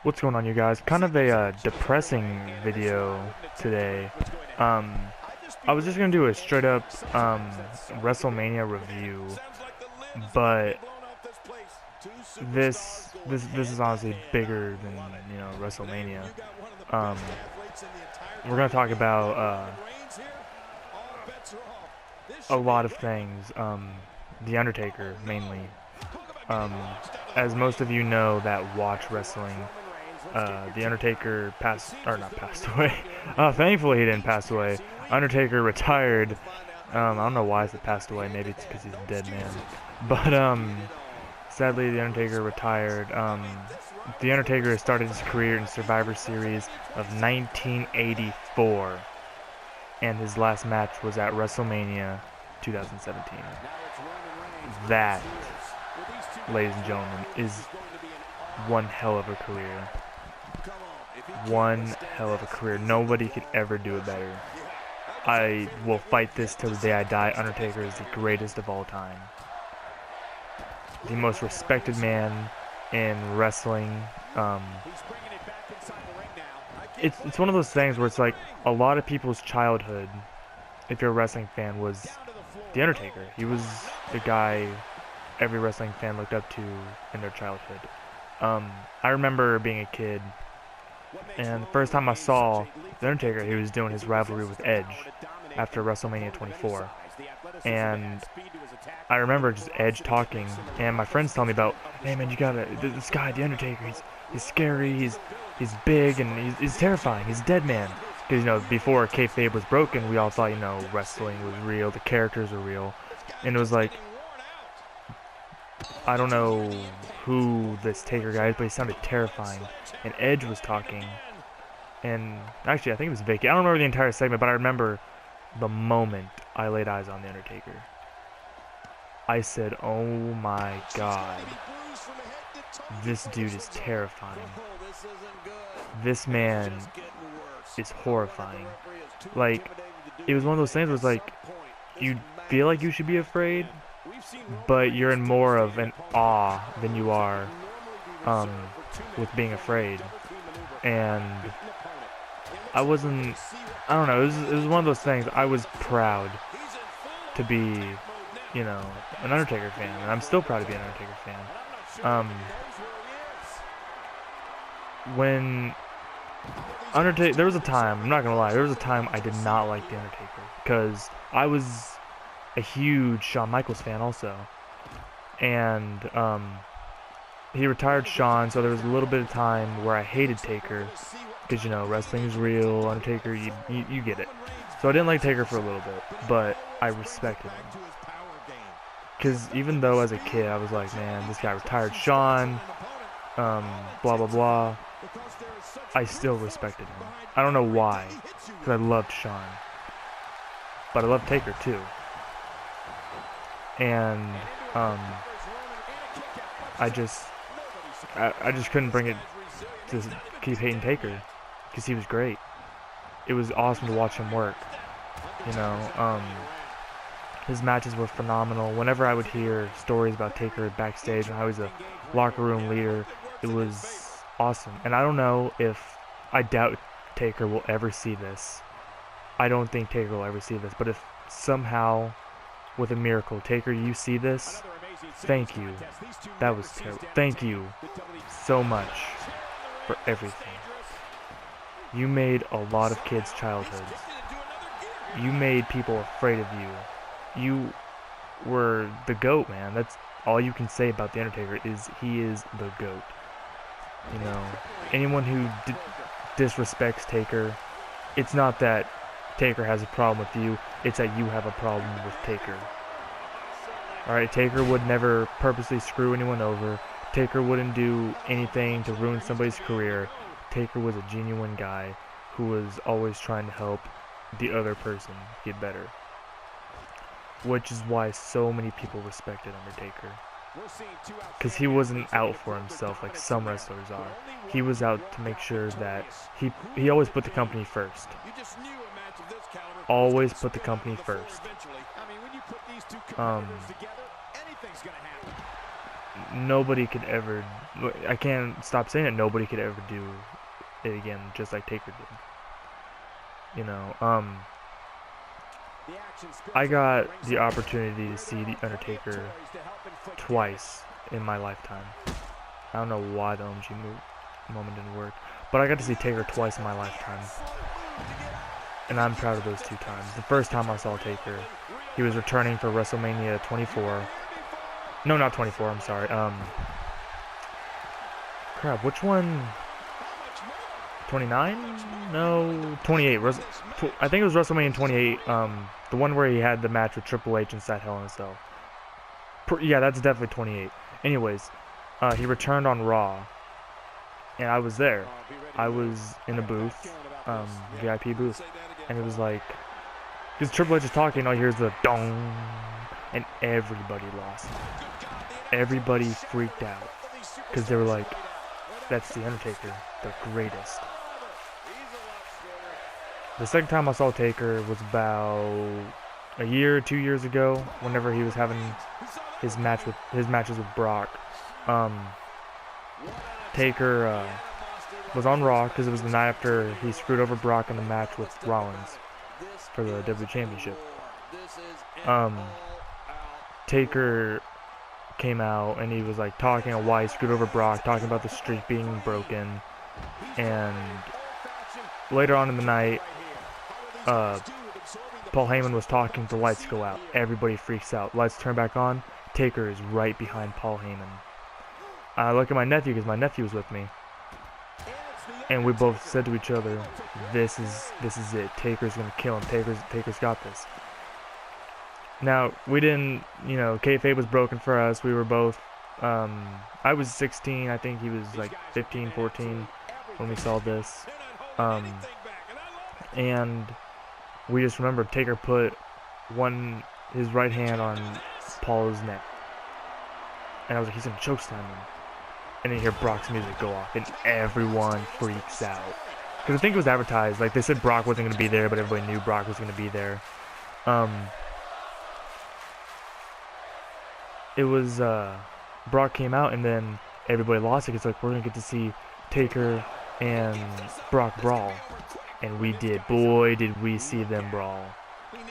What's going on, you guys? Kind of a depressing video today. Um, I was just gonna do a straight up WrestleMania review, but this is honestly bigger than WrestleMania. Um, we're gonna talk about a lot of things. The Undertaker mainly. Um, as most of you know that watch wrestling. The Undertaker not passed away. Thankfully he didn't pass away. Undertaker retired. I don't know why he passed away. Maybe it's because he's a dead man. But sadly the Undertaker retired. The Undertaker started his career in Survivor Series of 1984, and his last match was at WrestleMania 2017. That, ladies and gentlemen, is one hell of a career. One hell of a career. Nobody could ever do it better. I will fight this till the day I die. Undertaker is the greatest of all time. The most respected man in wrestling. It's one of those things where it's like a lot of people's childhood, if you're a wrestling fan, was The Undertaker. He was the guy every wrestling fan looked up to in their childhood. I remember being a kid, and the first time I saw The Undertaker, he was doing his rivalry with Edge after WrestleMania 24. And I remember just Edge talking, and my friends tell me about, hey man, you gotta, this guy, The Undertaker, he's scary, he's big, and he's terrifying, he's a dead man. Because, before kayfabe was broken, we all thought, wrestling was real, the characters were real. And it was like, I don't know who this Taker guy is, but he sounded terrifying. And Edge was talking, and actually I think it was Vicky. I don't remember the entire segment, but I remember the moment I laid eyes on The Undertaker. I said, oh my god, this dude is terrifying. This man is horrifying. Like, it was one of those things where it's like, you feel like you should be afraid, but you're in more of an awe than you are with being afraid. And I don't know, it was one of those things. I was proud to be, an Undertaker fan, and I'm still proud to be an Undertaker fan. When there was a time, I'm not gonna lie, there was a time I did not like The Undertaker, because I was a huge Shawn Michaels fan also, and he retired Shawn, so there was a little bit of time where I hated Taker, because wrestling is real, Undertaker, you get it. So I didn't like Taker for a little bit, but I respected him, because even though as a kid I was like, man, this guy retired Shawn, blah blah blah, I still respected him. I don't know why, because I loved Shawn, but I loved Taker too. And I just couldn't bring it to keep hating Taker, because he was great. It was awesome to watch him work. His matches were phenomenal. Whenever I would hear stories about Taker backstage and how he's a locker room leader, it was awesome. And I doubt Taker will ever see this. I don't think Taker will ever see this. But if somehow, with a miracle, Taker, you see this, thank you. That was terrible. Thank you so much for everything. You made a lot of kids' childhoods. You made people afraid of you. You were the GOAT, man. That's all you can say about The Undertaker, is he is the GOAT. Anyone who disrespects Taker, it's not that Taker has a problem with you, it's that you have a problem with Taker. Alright, Taker would never purposely screw anyone over. Taker wouldn't do anything to ruin somebody's career. Taker was a genuine guy who was always trying to help the other person get better. Which is why so many people respected Undertaker. Because he wasn't out for himself like some wrestlers are. He was out to make sure that he always put the company first. Always put the company first. nobody could ever, I can't stop saying it, nobody could ever do it again just like Taker did. You know, I got the opportunity to see The Undertaker twice in my lifetime. I don't know why the OMG moment didn't work, but I got to see Taker twice in my lifetime. And I'm proud of those 2 times. The first time I saw Taker, he was returning for WrestleMania 24. No, not 24, I'm sorry. Crap, which one? 29? No, 28. I think it was WrestleMania 28. The one where he had the match with Triple H inside Hell in a Cell. Yeah, that's definitely 28. Anyways, he returned on Raw, and I was there. I was in a booth, VIP booth, and it was like, because Triple H is talking, all you hear is the dong, and everybody lost. Everybody freaked out, because they were like, that's The Undertaker, the greatest. The second time I saw Taker was about a year, 2 years ago, whenever he was having his matches with Brock. Taker was on Raw because it was the night after he screwed over Brock in the match with Rollins for the WWE Championship. Taker came out and he was like talking about why he screwed over Brock, talking about the streak being broken, and later on in the night, Paul Heyman was talking, the lights go out, everybody freaks out, lights turn back on, Taker is right behind Paul Heyman. I look at my nephew because my nephew was with me, and we both said to each other, this is it, Taker's gonna kill him, Taker's got this. Now, we didn't, you know, kayfabe was broken for us, we were both, I was 16, I think he was like 15, 14 when we saw this, and we just remembered Taker put his right hand on Paul's neck, and I was like, he's gonna chokeslam him. And then you hear Brock's music go off, and everyone freaks out. Because I think it was advertised, like they said Brock wasn't gonna be there, but everybody knew Brock was gonna be there. It was Brock came out, and then everybody lost it. It's like, we're gonna get to see Taker and Brock brawl. And we did. Boy, did we see them brawl.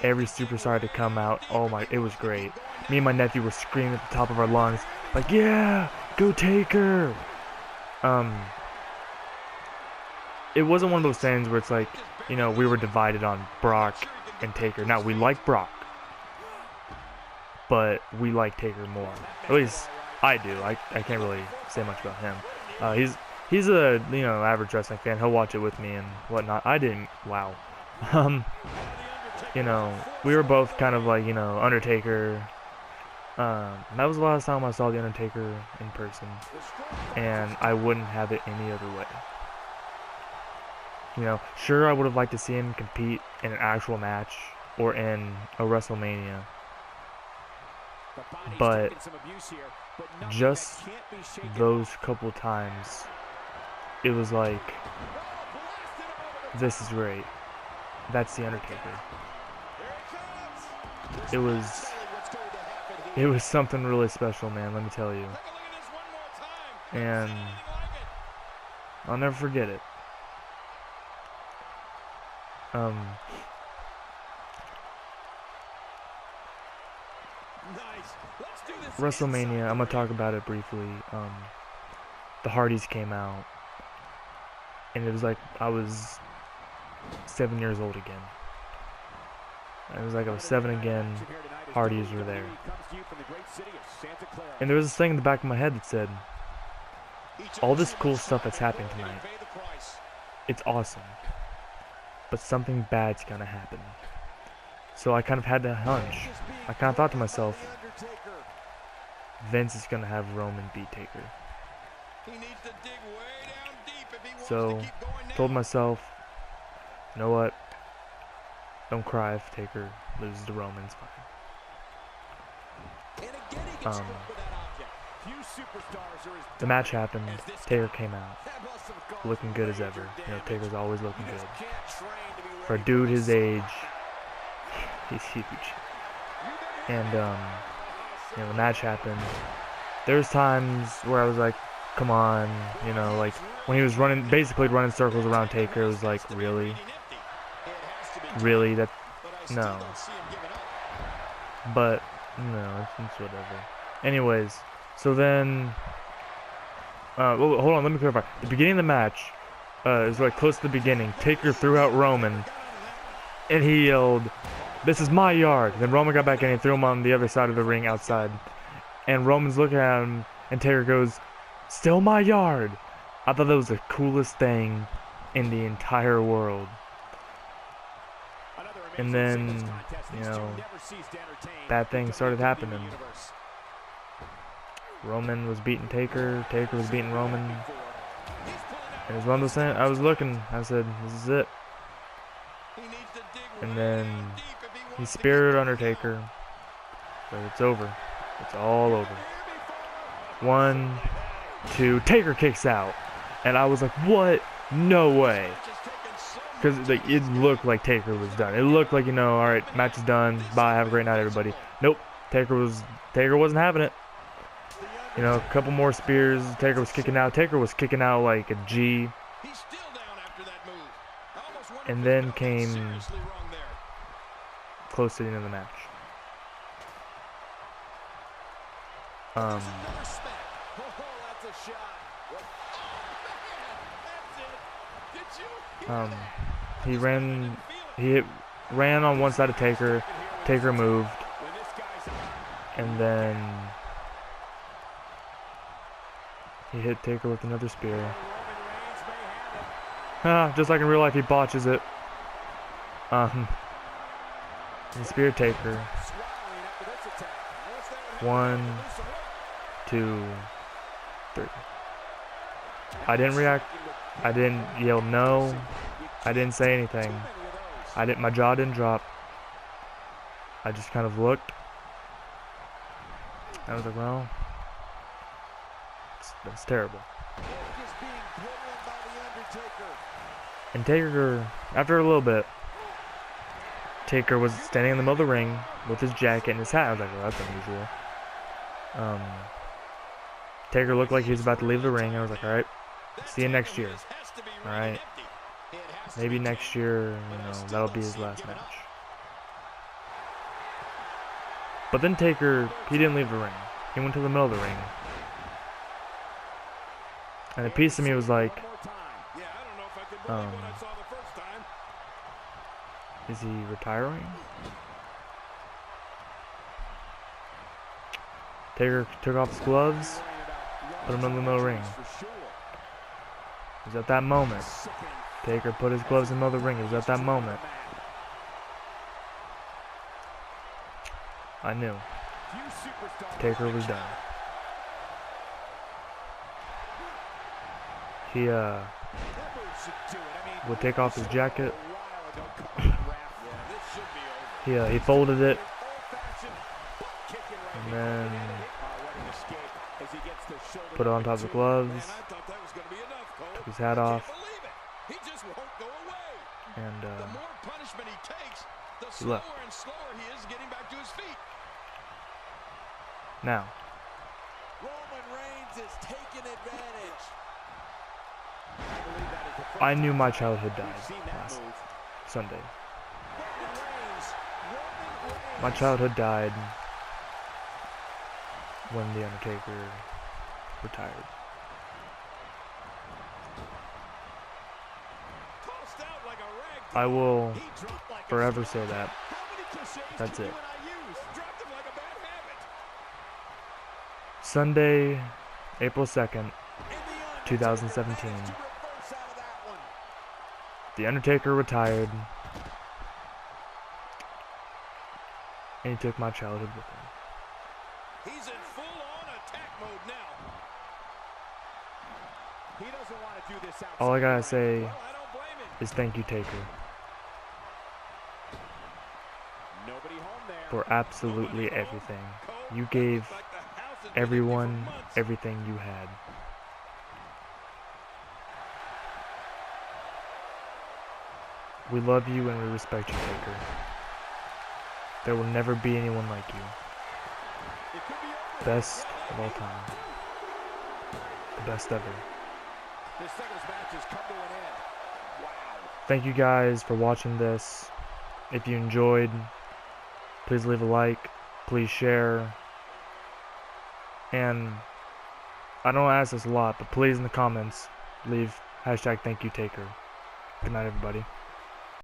Every superstar to come out. Oh my, it was great. Me and my nephew were screaming at the top of our lungs, like, yeah, go Taker. It wasn't one of those things where it's like, you know, we were divided on Brock and Taker. Now, we like Brock, but we like Taker more. At least I do. I can't really say much about him. He's a, you know, average wrestling fan. He'll watch it with me and whatnot. I didn't. Wow. You know, we were both kind of like, you know, Undertaker. That was the last time I saw The Undertaker in person, and I wouldn't have it any other way. You know, sure, I would have liked to see him compete in an actual match or in a WrestleMania, but just those couple times, it was like, this is great. That's The Undertaker. It was something really special, man, let me tell you. And I'll never forget it. WrestleMania, I'm gonna talk about it briefly. The Hardys came out, and it was like I was 7 years old again. It was like I was 7 again. Hardys were there, and there was this thing in the back of my head that said, all this cool stuff that's happening tonight, it's awesome, but something bad's gonna happen. So I kind of had that hunch. I kind of thought to myself, Vince is gonna have Roman beat Taker. So told myself, you know what, don't cry if Taker loses to Roman, it's fine. The match happened, Taker came out, looking good as ever. You know, Taker's always looking good. For a dude his age, he's huge. And, you know, the match happened, There's times where I was like, come on, you know, like when he was running, basically running circles around Taker, it was like, really? Really? That, no. But, no, it's whatever. Anyways, so then, well, hold on, let me clarify. The beginning of the match, it was like close to the beginning, Taker threw out Roman, and he yelled, "This is my yard." Then Roman got back in and threw him on the other side of the ring outside. And Roman's looking at him, and Taker goes, "Still my yard." I thought that was the coolest thing in the entire world. And then, you know, bad things started happening. Roman was beating Taker, Taker was beating Roman. And it was one of those things, I was looking, I said, this is it. And then he speared Undertaker. So it's over. It's all over. 1, 2, Taker kicks out. And I was like, what? No way. Because like, it looked like Taker was done. It looked like, you know, all right, match is done. Bye, have a great night, everybody. Nope, Taker wasn't having it. You know, a couple more spears. Taker was kicking out. Taker was kicking out like a G. And then came close to the end of the match. He ran on one side of Taker. Taker moved, and then he hit Taker with another spear. Just like in real life, he botches it. He speared Taker. 1, 2, 3. I didn't react. I didn't yell no. I didn't say anything. My jaw didn't drop. I just kind of looked. I was like, well, that's terrible. And Taker, after a little bit, Taker was standing in the middle of the ring with his jacket and his hat. I was like, well, that's unusual. Taker looked like he was about to leave the ring. I was like, all right, see you next year. All right, maybe next year, you know, that'll be his last match. But then Taker, he didn't leave the ring. He went to the middle of the ring. And a piece of me was like, is he retiring? Taker took off his gloves, put him in the middle of the ring. It was at that moment. Taker put his gloves in the middle of the ring. It was at that moment. I knew. Taker was done. He would take off his jacket. He folded it, and then put it on top of the gloves. Took his hat off, and he left. Now, I knew my childhood died last Sunday. My childhood died when The Undertaker retired. I will forever say that. That's it. Sunday, April 2nd, 2017. The Undertaker retired, and he took my childhood with him. He's in full-on attack mode now. He doesn't want to do this outside. All I gotta say is thank you, Taker, for absolutely everything. You gave everyone everything you had. We love you and we respect you, Taker. There will never be anyone like you. Best of all time. The best ever. Thank you guys for watching this. If you enjoyed, please leave a like, please share, and I don't ask this a lot, but please in the comments leave #ThankYouTaker. Good night, everybody.